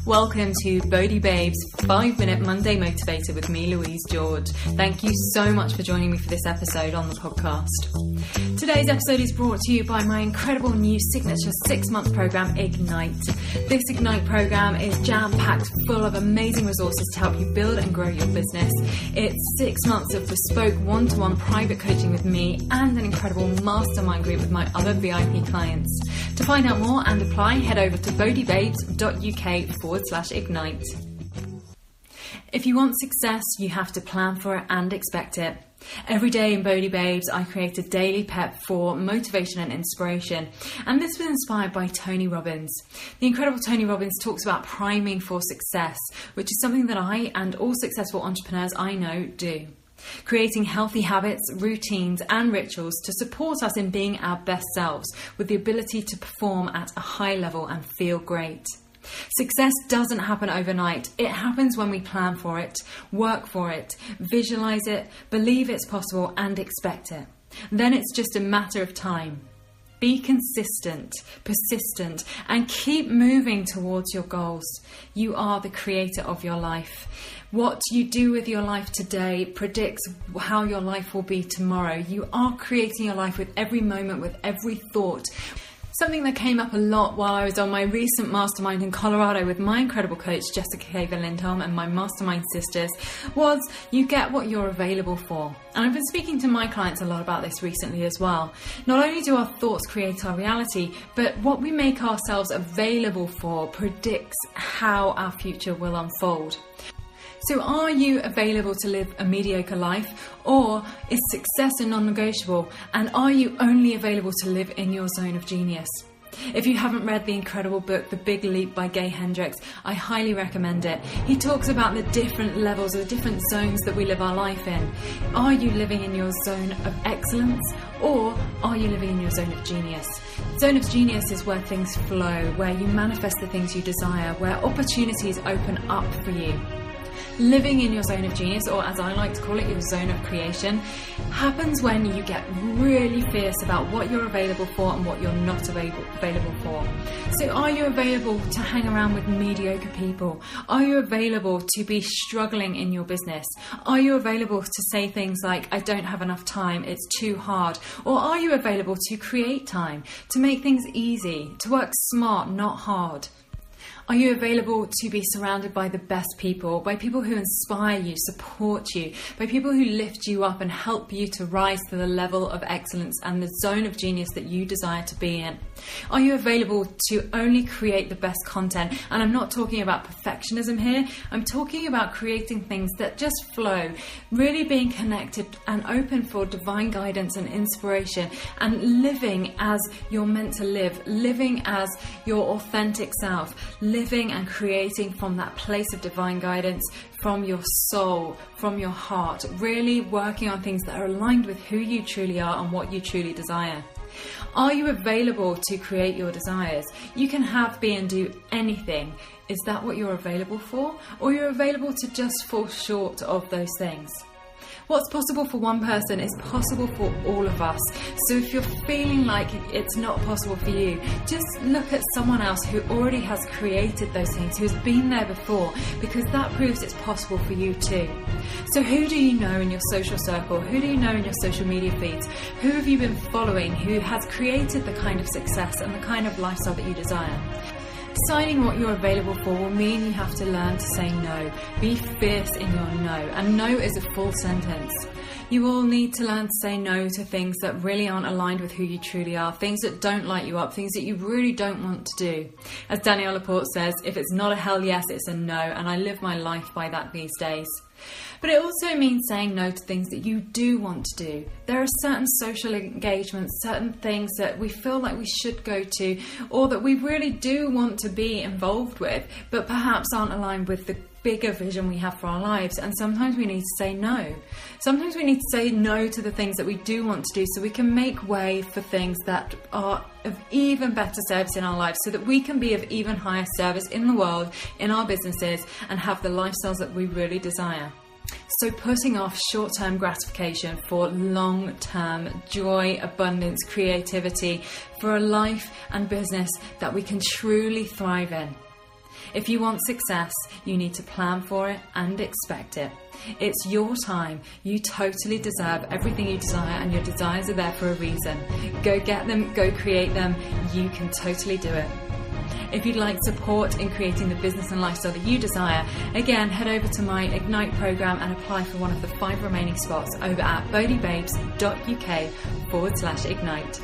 Welcome to Bodhi Babes 5-Minute Monday Motivator with me, Louise George. Thank you so much for joining me for this episode on the podcast. Today's episode is brought to you by my incredible new signature 6-month program, Ignite. This Ignite program is jam-packed full of amazing resources to help you build and grow your business. It's 6 months of bespoke one-to-one private coaching with me and an incredible mastermind group with my other VIP clients. To find out more and apply, head over to bodhibabes.uk/ignite. If you want success, you have to plan for it and expect it. Every day in Bodhi Babes, I create a daily pep for motivation and inspiration. And this was inspired by Tony Robbins. The incredible Tony Robbins talks about priming for success, which is something that I and all successful entrepreneurs I know do. Creating healthy habits, routines and rituals to support us in being our best selves with the ability to perform at a high level and feel great. Success doesn't happen overnight. It happens when we plan for it, work for it, visualize it, believe it's possible and expect it. Then it's just a matter of time. Be consistent, persistent, and keep moving towards your goals. You are the creator of your life. What you do with your life today predicts how your life will be tomorrow. You are creating your life with every moment, with every thought. Something that came up a lot while I was on my recent mastermind in Colorado with my incredible coach, Jessica Lindholm, and my mastermind sisters, was you get what you're available for. And I've been speaking to my clients a lot about this recently as well. Not only do our thoughts create our reality, but what we make ourselves available for predicts how our future will unfold. So are you available to live a mediocre life, or is success a non-negotiable, and are you only available to live in your zone of genius? If you haven't read the incredible book, The Big Leap by Gay Hendricks, I highly recommend it. He talks about the different levels, the different zones that we live our life in. Are you living in your zone of excellence, or are you living in your zone of genius? Zone of genius is where things flow, where you manifest the things you desire, where opportunities open up for you. Living in your zone of genius, or as I like to call it, your zone of creation, happens when you get really fierce about what you're available for and what you're not available for. So are you available to hang around with mediocre people? Are you available to be struggling in your business? Are you available to say things like, I don't have enough time, it's too hard? Or are you available to create time, to make things easy, to work smart, not hard? Are you available to be surrounded by the best people, by people who inspire you, support you, by people who lift you up and help you to rise to the level of excellence and the zone of genius that you desire to be in? Are you available to only create the best content? And I'm not talking about perfectionism here. I'm talking about creating things that just flow, really being connected and open for divine guidance and inspiration, and living as you're meant to live, living as your authentic self, living and creating from that place of divine guidance, from your soul, from your heart, really working on things that are aligned with who you truly are and what you truly desire. Are you available to create your desires? You can have, be and do anything. Is that what you're available for? Or you're available to just fall short of those things? What's possible for one person is possible for all of us. So if you're feeling like it's not possible for you, just look at someone else who already has created those things, who's been there before, because that proves it's possible for you too. So who do you know in your social circle? Who do you know in your social media feeds? Who have you been following who has created the kind of success and the kind of lifestyle that you desire? Deciding what you're available for will mean you have to learn to say no. Be fierce in your no. And no is a full sentence. You will need to learn to say no to things that really aren't aligned with who you truly are, things that don't light you up, things that you really don't want to do. As Danielle Laporte says, if it's not a hell yes, it's a no, and I live my life by that these days. But it also means saying no to things that you do want to do. There are certain social engagements, certain things that we feel like we should go to, or that we really do want to be involved with, but perhaps aren't aligned with the bigger vision we have for our lives. And sometimes we need to say no. Sometimes we need to say no to the things that we do want to do so we can make way for things that are of even better service in our lives, so that we can be of even higher service in the world, in our businesses, and have the lifestyles that we really desire. So putting off short-term gratification for long-term joy, abundance, creativity, for a life and business that we can truly thrive in. If you want success, you need to plan for it and expect it. It's your time. You totally deserve everything you desire, and your desires are there for a reason. Go get them, go create them. You can totally do it. If you'd like support in creating the business and lifestyle that you desire, again, head over to my Ignite program and apply for one of the 5 remaining spots over at bodybabes.uk/ignite.